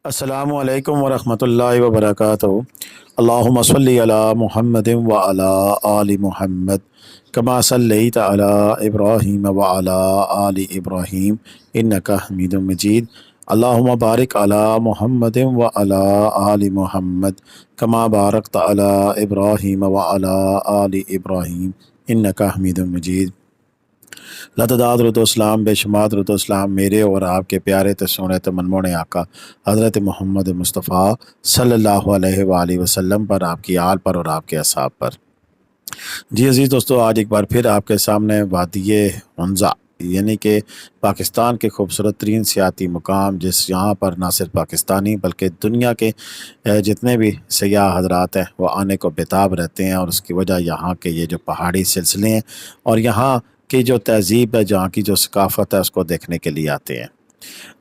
अस्सलामु अलैकुम वरहमतुल्लाहि वबरकातुहू। अल्लाहुम्मा सल्लि अला मुहम्मदिन व अला आलि मुहम्मद कमा सल्लैता अला इब्राहीम व अला आलि इब्राहीम इन्नका हमीदुम मजीद। अल्लाहुम्मा बारिक अला मुहम्मदिन व अला आलि मुहम्मद कमा बारकता अला इब्राहीम व अला आलि इब्राहीम इन्नका हमीदुम मजीद। लतदाद रुतुस्सलाम बेशुमार रुतुस्सलाम मेरे और आपके प्यारे तो सोने तो मनमोने आका हज़रत मोहम्मद मुस्तफ़ा सल्लल्लाहु अलैहि वसल्लम पर, आपकी आल पर और आपके असहाब पर। जी अजीज़ दोस्तों, आज एक बार फिर आपके सामने वादिये हुंज़ा यानी कि पाकिस्तान के खूबसूरत तरीन सियाती मुकाम, जिस यहाँ पर ना सिर्फ पाकिस्तानी बल्कि दुनिया के जितने भी सयाह हजरात हैं वो आने को बेताब रहते हैं। और उसकी वजह यहाँ के ये जो पहाड़ी सिलसिले हैं और यहाँ की जो तहज़ीब है, जहाँ की जो सकाफ़त है, उसको देखने के लिए आते हैं।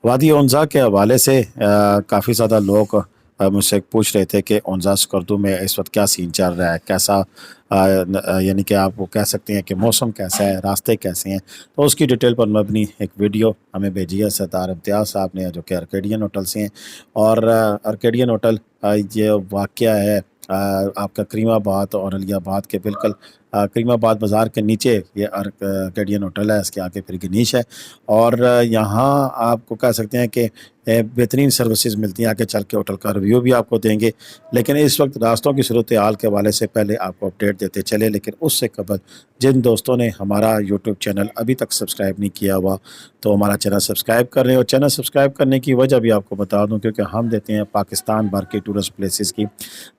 वादी ओंज़ा के हवाले से काफ़ी ज़्यादा लोग मुझसे पूछ रहे थे कि ओंज़ा स्कर्दू में इस वक्त क्या सीन चल रहा है, कैसा यानी कि आप वो कह सकते हैं कि मौसम कैसा है, रास्ते कैसे हैं। तो उसकी डिटेल पर मबनी एक वीडियो हमें भेजी है सरदार इम्तियाज़ साहब ने, जो कि आर्केडियन होटल से हैं। और आर्केडियन होटल ये वाक़या है आपका करीमाबाद और अलियाबाद के बिल्कुल करीमाबाद बाज़ार के नीचे ये आर्केडियन होटल है, इसके आगे फिर गनीश है। और यहाँ आपको कह सकते हैं कि बेहतरीन सर्विसेज मिलती हैं। आगे चल के होटल का रिव्यू भी आपको देंगे, लेकिन इस वक्त रास्तों की सूरत हाल के हवाले से पहले आपको अपडेट देते चले। लेकिन उससे कबल जिन दोस्तों ने हमारा यूट्यूब चैनल अभी तक सब्सक्राइब नहीं किया हुआ, तो हमारा चैनल सब्सक्राइब कर रहे हैं। और चैनल सब्सक्राइब करने की वजह भी आपको बता दूँ, क्योंकि हम देते हैं पाकिस्तान भर के टूरिस्ट प्लेसेस की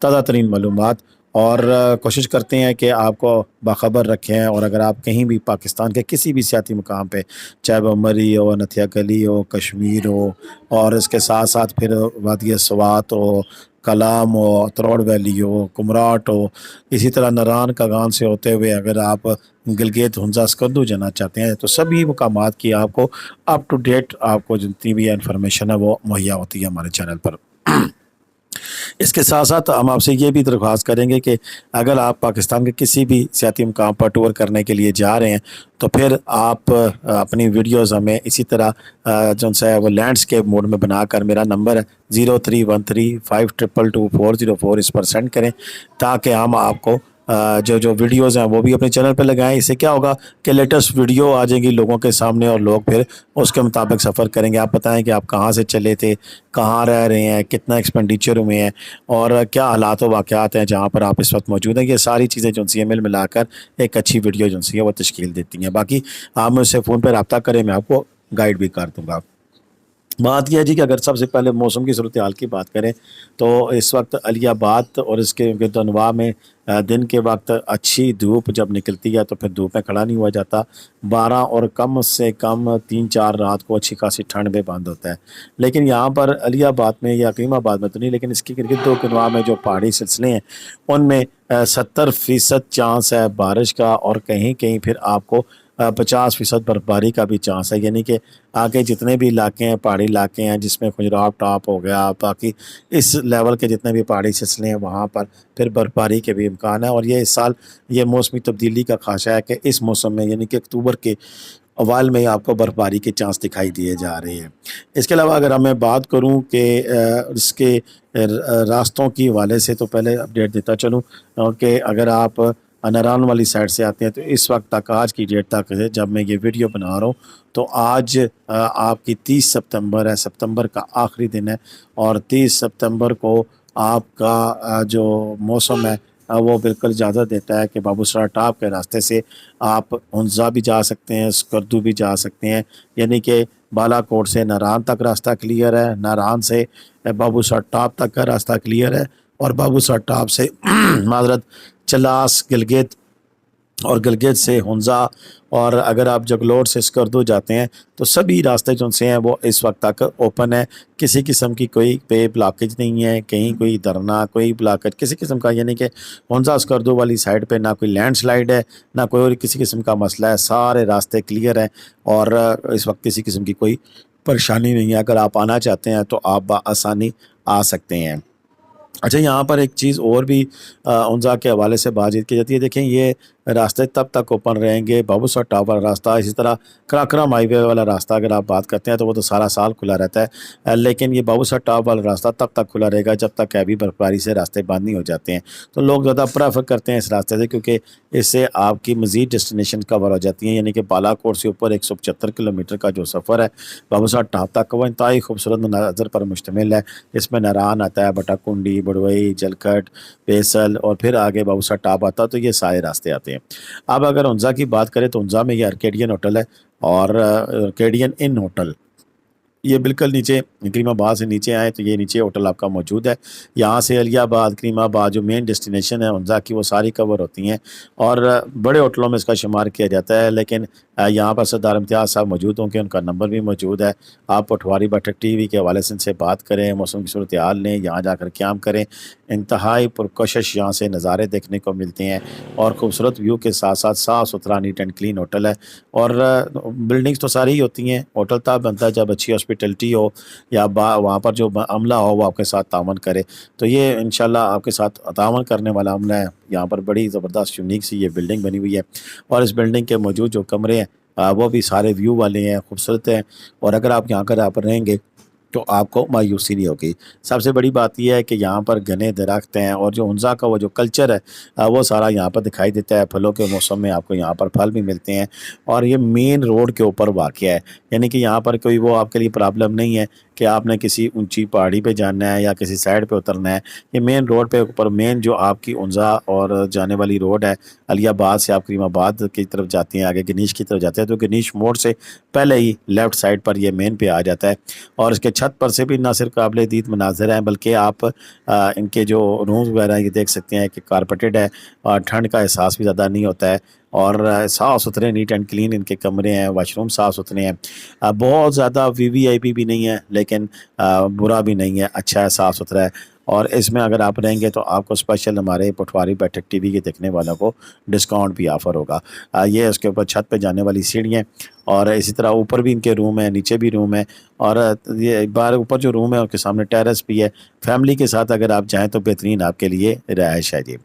ताज़ा तरीन मालूमात, और कोशिश करते हैं कि आपको बाखबर रखें। और अगर आप कहीं भी पाकिस्तान के किसी भी सियाती मुकाम पे, चाहे वो मरी हो, नथिया कली हो, कश्मीर हो, और इसके साथ साथ फिर वादिय स्वात हो, कलाम हो, तरोड़ वैली हो, कुमराट हो, इसी तरह नरान कागान से होते हुए अगर आप गिलगित हुंज़ा स्कर्दू जाना चाहते हैं, तो सभी मुकामात की आपको अप टू डेट आपको जितनी भी इन्फॉर्मेशन है वो मुहैया होती है हमारे चैनल पर। इसके साथ साथ हम आपसे ये भी दरख्वास्त करेंगे कि अगर आप पाकिस्तान के किसी भी सियाती मुकाम पर टूर करने के लिए जा रहे हैं, तो फिर आप अपनी वीडियोस हमें इसी तरह जो सा है वो लैंडस्केप मोड में बनाकर, मेरा नंबर है 031352224004, इस पर सेंड करें, ताकि हम आपको जो जो वीडियोस हैं वो भी अपने चैनल पर लगाएं। इससे क्या होगा कि लेटेस्ट वीडियो आ जाएगी लोगों के सामने और लोग फिर उसके मुताबिक सफ़र करेंगे। आप बताएं कि आप कहाँ से चले थे, कहाँ रह रहे हैं, कितना एक्सपेंडिचर हुए हैं, और क्या हालात व वाक़यात हैं जहाँ पर आप इस वक्त मौजूद हैं। ये सारी चीज़ें जो सी मिल मिलाकर एक अच्छी वीडियो जो सी है वो तश्कील देती हैं। बाकी आप मुझसे फ़ोन पर रब्ता करें, मैं आपको गाइड भी कर दूँगा। बात यह है जी कि अगर सबसे पहले मौसम की सूरत हाल की बात करें, तो इस वक्त अलियाबाद और इसके गिरदनवा में दिन के वक्त अच्छी धूप जब निकलती है तो फिर धूप में खड़ा नहीं हुआ जाता। 12 और कम से कम 3-4 रात को अच्छी खासी ठंड में बंद होता है। लेकिन यहाँ पर अलियाबाद में या करीमाबाद में तो नहीं, लेकिन इसके गिरदोगनवा में जो पहाड़ी सिलसिले हैं उनमें 70% चांस है बारिश का, और कहीं कहीं फिर आपको 50% बर्फबारी का भी चांस है। यानी कि आगे जितने भी इलाके हैं, पहाड़ी इलाके हैं, जिसमें खुजराव टॉप हो गया, बाकी इस लेवल के जितने भी पहाड़ी सिलसिले हैं, वहाँ पर फिर बर्फबारी के भी इम्कान है। और ये इस साल ये मौसमी तब्दीली का खासा है कि इस मौसम में यानी कि अक्टूबर के अवाल में ही आपको बर्फबारी के चांस दिखाई दिए जा रहे हैं। इसके अलावा अगर मैं बात करूं कि इसके रास्तों की हवाले से, तो पहले अपडेट देता चलूं कि अगर आप नरान वाली साइड से आते हैं, तो इस वक्त तक, आज की डेट तक जब मैं ये वीडियो बना रहा हूँ, तो आज आपकी 30 सितंबर है, सितंबर का आखिरी दिन है। और 30 सितंबर को आपका जो मौसम है वो बिल्कुल इजाज़त देता है कि बाबूसरा टॉप के रास्ते से आप हुंज़ा भी जा सकते हैं, स्कर्दू भी जा सकते हैं। यानी कि बालाकोट से नारान तक रास्ता क्लियर है, नारान से बाबूसरा टॉप तक का रास्ता क्लियर है, और बाबूसरा टॉप से माजरत चलास, गिलगित, और गिलगित से हुंज़ा, और अगर आप जगलोट से स्कर्दू जाते हैं, तो सभी रास्ते जो से हैं वो इस वक्त तक ओपन है। किसी किस्म की कोई पे ब्लॉकेज नहीं है, कहीं कोई धरना, कोई ब्लॉकेज किसी किस्म का, यानी कि हुंज़ा स्कर्दू वाली साइड पे ना कोई लैंडस्लाइड है, ना कोई और किसी किस्म का मसला है। सारे रास्ते क्लियर हैं और इस वक्त किसी किस्म की कोई परेशानी नहीं है। अगर आप आना चाहते हैं तो आप बआसानी आ सकते हैं। अच्छा, यहाँ पर एक चीज़ और भी हुंज़ा के हवाले से बातचीत की जाती है। देखें, ये راستے تب تک اوپن رہیں گے، بابوسر ٹاپ والا راستہ، اسی طرح کراکرم ہائی وے والا راستہ اگر آپ بات کرتے ہیں تو وہ تو سارا سال کھلا رہتا ہے، لیکن یہ بابوسر ٹاپ والا راستہ تب تک کھلا رہے گا جب تک ہیوی برفباری سے راستے بند نہیں ہو جاتے ہیں۔ تو لوگ زیادہ پریفر کرتے ہیں اس راستے سے، کیونکہ اس سے آپ کی مزید ڈیسٹینیشن کور ہو جاتی ہیں، یعنی کہ بالا کوٹ سے اوپر 175 کلومیٹر کا جو سفر ہے بابوسر ٹاپ تک، وہ انتہائی خوبصورت مناظر پر مشتمل ہے۔ اس میں ناران آتا ہے، بٹا کنڈی، بڑوئی، جلکھٹ، بیسل، اور پھر آگے بابوسر ٹاپ آتا ہے، تو یہ سارے راستے آتے ہیں۔ اب اگر ہنزا کی بات کریں تو ہنزا میں یہ ارکیڈین ہوٹل ہے، اور ارکیڈین ان ہوٹل، یہ بالکل نیچے کریم آباد سے نیچے آئیں تو یہ نیچے ہوٹل آپ کا موجود ہے۔ یہاں سے علی آباد، کریم آباد جو مین ڈیسٹینیشن ہے ہنزا کی، وہ ساری کور ہوتی ہیں، اور بڑے ہوٹلوں میں اس کا شمار کیا جاتا ہے۔ لیکن یہاں پر سردار امتیاز صاحب موجود ہوں گے، ان کا نمبر بھی موجود ہے۔ آپ پٹواری بیٹھک ٹی وی کے حوالے سے ان سے بات کریں، موسم کی صورتحال لیں، یہاں جا کر قیام کریں۔ انتہائی پرکشش یہاں سے نظارے دیکھنے کو ملتے ہیں، اور خوبصورت ویو کے ساتھ ساتھ صاف ستھرا نیٹ اینڈ کلین ہوٹل ہے۔ اور بلڈنگز تو ساری ہی ہوتی ہیں، ہوٹل تب بنتا ہے جب اچھی ہاسپٹلٹی ہو، یا وہاں پر جو عملہ ہو وہ آپ کے ساتھ تعاون کرے۔ تو یہ انشاءاللہ آپ کے ساتھ تعاون کرنے والا عملہ ہے۔ یہاں پر بڑی زبردست یونیک سی یہ بلڈنگ بنی ہوئی ہے، اور اس بلڈنگ کے موجود جو کمرے ہیں وہ بھی سارے ویو والے ہیں، خوبصورت ہیں، اور اگر آپ یہاں پر رہیں گے تو آپ کو مایوسی نہیں ہوگی۔ سب سے بڑی بات یہ ہے کہ یہاں پر گھنے درخت ہیں، اور جو ہنزا کا وہ جو کلچر ہے وہ سارا یہاں پر دکھائی دیتا ہے۔ پھلوں کے موسم میں آپ کو یہاں پر پھل بھی ملتے ہیں، اور یہ مین روڈ کے اوپر واقع ہے، یعنی کہ یہاں پر کوئی وہ آپ کے لیے پرابلم نہیں ہے کہ آپ نے کسی اونچی پہاڑی پہ جانا ہے یا کسی سائڈ پہ اترنا ہے۔ یہ مین روڈ پہ اوپر، مین جو آپ کی ہنزا اور جانے والی روڈ ہے، علی آباد سے آپ کریم آباد کی طرف جاتے ہیں، آگے گنیش کی طرف جاتے ہیں، تو گنیش موڑ سے پہلے ہی لیفٹ سائڈ پر یہ مین پہ آ جاتا ہے۔ اور اس کے چھت پر سے بھی نہ صرف قابل دید مناظر ہیں، بلکہ آپ ان کے جو رومز وغیرہ یہ دیکھ سکتے ہیں کہ کارپیٹڈ ہے، اور ٹھنڈ کا احساس بھی زیادہ نہیں ہوتا ہے، اور صاف ستھرے نیٹ اینڈ کلین ان کے کمرے ہیں، واش روم صاف ستھرے ہیں۔ بہت زیادہ وی وی آئی پی بھی نہیں ہے، لیکن برا بھی نہیں ہے، اچھا ہے، صاف ستھرا ہے۔ اور اس میں اگر آپ رہیں گے تو آپ کو اسپیشل ہمارے پٹواری بیٹھک ٹی وی کے دیکھنے والوں کو ڈسکاؤنٹ بھی آفر ہوگا۔ یہ اس کے اوپر چھت پہ جانے والی سیڑھیاں، اور اسی طرح اوپر بھی ان کے روم ہیں، نیچے بھی روم ہے، اور یہ باہر اوپر جو روم ہے اس کے سامنے ٹیرس بھی ہے۔ فیملی کے ساتھ اگر آپ جائیں تو بہترین آپ کے لیے رہائش ہے جی۔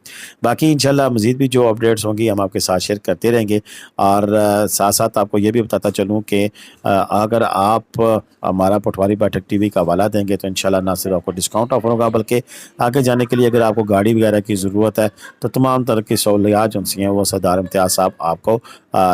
باقی انشاءاللہ مزید بھی جو اپڈیٹس ہوں گی ہم آپ کے ساتھ شیئر کرتے رہیں گے، اور ساتھ ساتھ آپ کو یہ بھی بتاتا چلوں کہ اگر آپ ہمارا پٹواری بیٹھک ٹی وی کا حوالہ دیں گے تو انشاءاللہ نہ صرف آپ کو ڈسکاؤنٹ آفر ہوگا، بلکہ آگے جانے کے لیے اگر آپ کو گاڑی وغیرہ کی ضرورت ہے تو تمام طرح کی سہولیات جو ہیں وہ سردار امتیاز صاحب آپ کو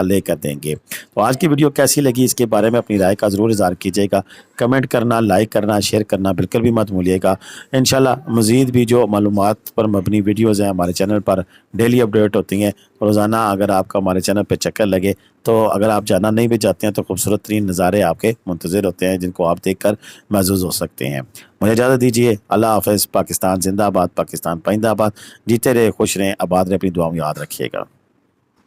لے کر دیں گے۔ تو آج کی ویڈیو کیسی لگی اس کے بارے میں اپنی رائے کا ضرور اظہار کیجیے گا، کمنٹ کرنا، لائک کرنا، شیئر کرنا بالکل بھی مت بھولیے گا۔ انشاءاللہ مزید بھی جو معلومات پر مبنی ویڈیوز ہیں ہمارے چینل پر ڈیلی اپڈیٹ ہوتی ہیں روزانہ، اگر آپ کا ہمارے چینل پہ چکر لگے تو اگر آپ جانا نہیں بھی چاہتے ہیں تو خوبصورت ترین نظارے آپ کے منتظر ہوتے ہیں جن کو آپ دیکھ کر محظوظ ہو سکتے ہیں۔ مجھے اجازت دیجیے، اللہ حافظ۔ پاکستان زندہ باد، پاکستان پائندہ باد، جیتے رہے، خوش رہیں، آباد رہیں، اپنی دعاؤں میں یاد رکھیے گا۔